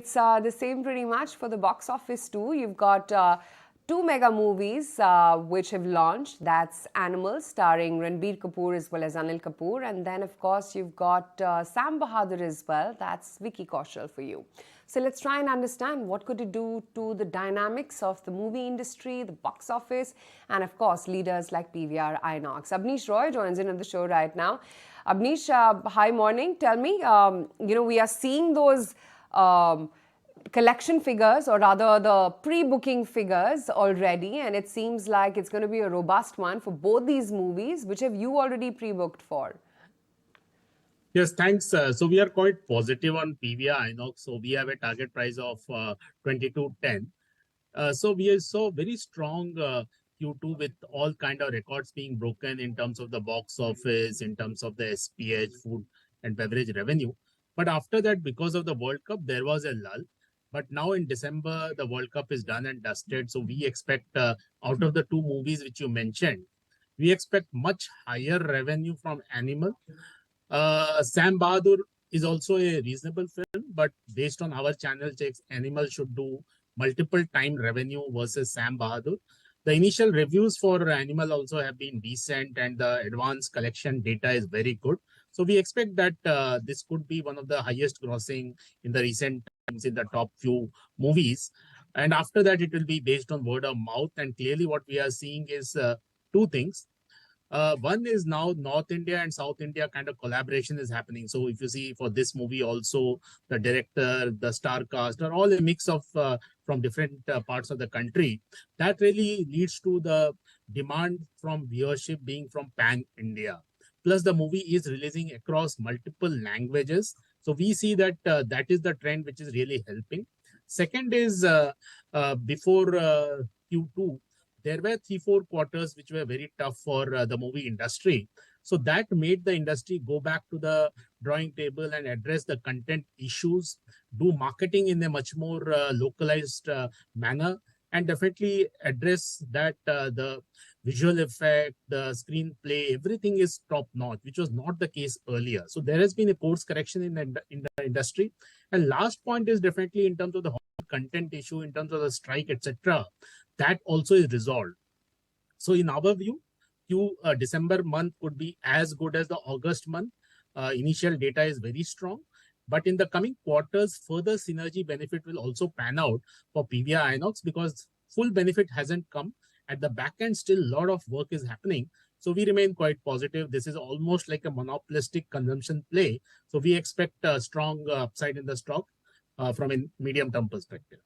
It's the same pretty much for the box office too. You've got two mega movies which have launched. That's Animals, starring Ranbir Kapoor as well as Anil Kapoor. And then, of course, you've got Sam Bahadur as well. That's Vicky Kaushal for you. So let's try and understand what could it do to the dynamics of the movie industry, the box office, and of course, leaders like PVR, INOX. Abneesh Roy joins in on the show right now. Abneesh, hi, morning. Tell me, we are seeing those collection figures, or rather the pre-booking figures already, and it seems like it's going to be a robust one for both these movies. Which have you already pre-booked for? Yes, thanks. So we are quite positive on PVR INOX. So we have a target price of 22.10. So we saw very strong Q2 with all kind of records being broken in terms of the box office, in terms of the SPH, food and beverage revenue. But after that, because of the World Cup, there was a lull. But now in December, the World Cup is done and dusted. So we expect out of the two movies which you mentioned, we expect much higher revenue from Animal. Sam Bahadur is also a reasonable film, but based on our channel checks, Animal should do multiple time revenue versus Sam Bahadur. The initial reviews for Animal also have been decent, and the advanced collection data is very good. So we expect that this could be one of the highest grossing in the recent times in the top few movies. And after that, it will be based on word of mouth. And clearly what we are seeing is two things. One is now North India and South India kind of collaboration is happening. So if you see for this movie also, the director, the star cast are all a mix of from different parts of the country. That really leads to the demand from viewership being from pan India. Plus the movie is releasing across multiple languages. So we see that that is the trend which is really helping. Second is before Q2, there were 3-4 quarters which were very tough for the movie industry. So that made the industry go back to the drawing table and address the content issues, do marketing in a much more localized manner, and definitely address that the visual effect, the screenplay, everything is top notch, which was not the case earlier. So there has been a course correction in the industry. And last point is definitely in terms of the content issue, in terms of the strike, etc. That also is resolved. So in our view, December month could be as good as the August month. Initial data is very strong. But in the coming quarters, further synergy benefit will also pan out for PVR INOX because full benefit hasn't come. At the back end, still a lot of work is happening. So we remain quite positive. This is almost like a monopolistic consumption play. So we expect a strong upside in the stock from a medium-term perspective.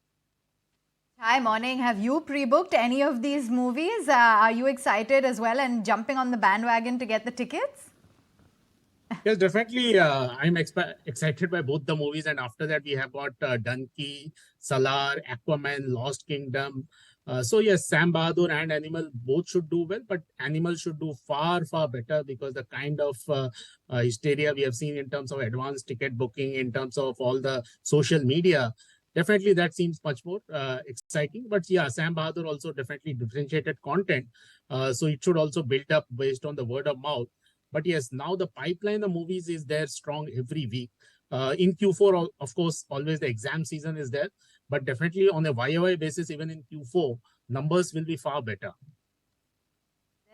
Hi, morning. Have you pre-booked any of these movies? Are you excited as well and jumping on the bandwagon to get the tickets? Yes, definitely. I'm excited by both the movies. And after that, we have got Dunki, Salar, Aquaman, Lost Kingdom. So yes, Sam Bahadur and Animal both should do well, but Animal should do far, far better because the kind of hysteria we have seen in terms of advanced ticket booking, in terms of all the social media, definitely that seems much more exciting. But yeah, Sam Bahadur also definitely differentiated content. So it should also build up based on the word of mouth. But yes, now the pipeline of movies is there strong every week. In Q4, of course, always the exam season is there. But definitely on a YOY basis, even in Q4, numbers will be far better.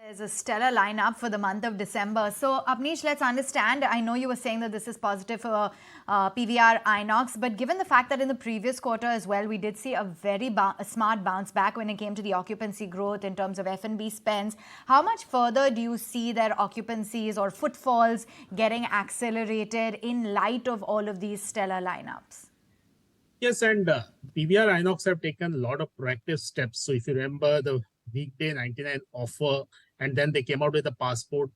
There's a stellar lineup for the month of December. So, Abneesh, let's understand. I know you were saying that this is positive for PVR INOX, but given the fact that in the previous quarter as well, we did see a very smart bounce back when it came to the occupancy growth in terms of F&B spends, how much further do you see their occupancies or footfalls getting accelerated in light of all of these stellar lineups? Yes, and PVR INOX have taken a lot of proactive steps. So if you remember the weekday 99 offer, and then they came out with a passport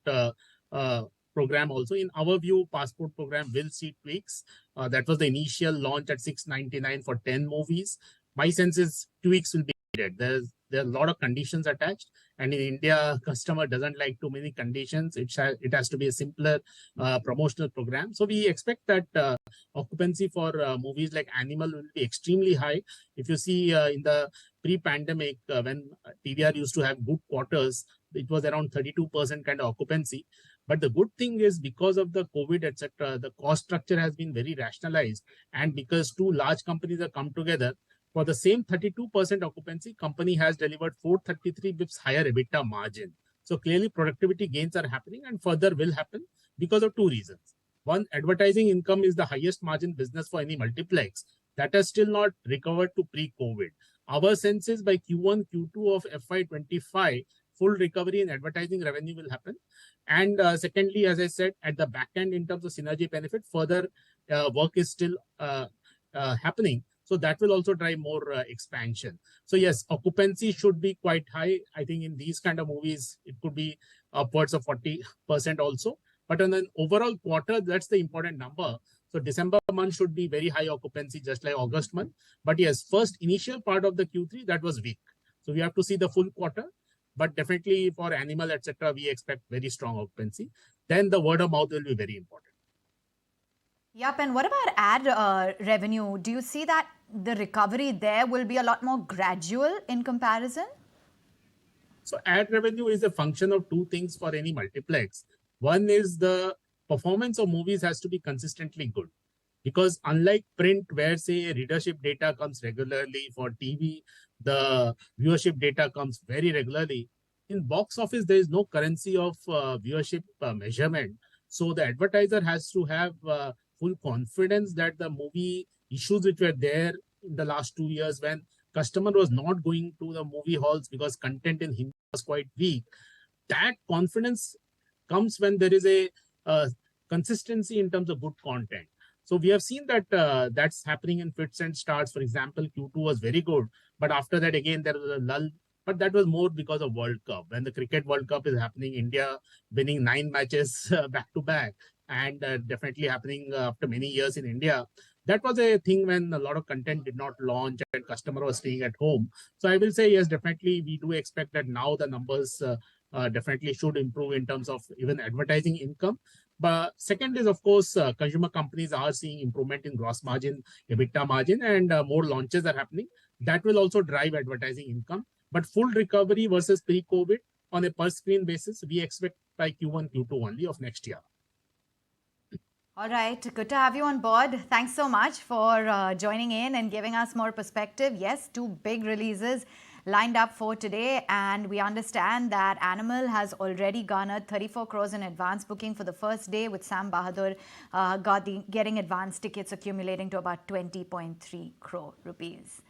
program also. In our view, passport program will see tweaks. That was the initial launch at 699 for 10 movies. My sense is tweaks will be needed. There are a lot of conditions attached, and in India, customer doesn't like too many conditions. It has to be a simpler promotional program. So we expect that occupancy for movies like Animal will be extremely high. If you see in the pre-pandemic, when PVR used to have good quarters, it was around 32% kind of occupancy. But the good thing is because of the COVID, etc., the cost structure has been very rationalized. And because two large companies have come together, for the same 32% occupancy, company has delivered 433 bips higher EBITDA margin. So clearly productivity gains are happening and further will happen because of two reasons. One, advertising income is the highest margin business for any multiplex. That has still not recovered to pre-COVID. Our sense is by Q1, Q2 of FY25, full recovery in advertising revenue will happen. And secondly, as I said, at the back end in terms of synergy benefit, further work is still happening. So that will also drive more expansion. So yes, occupancy should be quite high. I think in these kind of movies, it could be upwards of 40% also. But on an overall quarter, that's the important number. So December month should be very high occupancy, just like August month. But yes, first initial part of the Q3, that was weak. So we have to see the full quarter. But definitely for animal, etc., we expect very strong occupancy. Then the word of mouth will be very important. Yep, and what about ad revenue? Do you see that the recovery there will be a lot more gradual in comparison? So ad revenue is a function of two things for any multiplex. One is the performance of movies has to be consistently good. Because unlike print, where say readership data comes regularly, for TV, the viewership data comes very regularly. In box office, there is no currency of viewership measurement. So the advertiser has to have full confidence that the movie issues which were there in the last 2 years when customer was not going to the movie halls because content in Hindi was quite weak. That confidence comes when there is a consistency in terms of good content. So we have seen that that's happening in fits and starts. For example, Q2 was very good, but after that again there was a lull. But that was more because of World Cup. When the Cricket World Cup is happening, India winning 9 matches back to back, and definitely happening after many years in India. That was a thing when a lot of content did not launch and customer was staying at home. So I will say yes, definitely we do expect that now the numbers definitely should improve in terms of even advertising income. But second is, of course, consumer companies are seeing improvement in gross margin, EBITDA margin, and more launches are happening. That will also drive advertising income. But full recovery versus pre-COVID on a per screen basis, we expect by Q1, Q2 only of next year. All right, good to have you on board. Thanks so much for joining in and giving us more perspective. Yes, two big releases lined up for today, and we understand that Animal has already garnered 34 crores in advance booking for the first day, with Sam Bahadur getting advance tickets accumulating to about 20.3 crore rupees.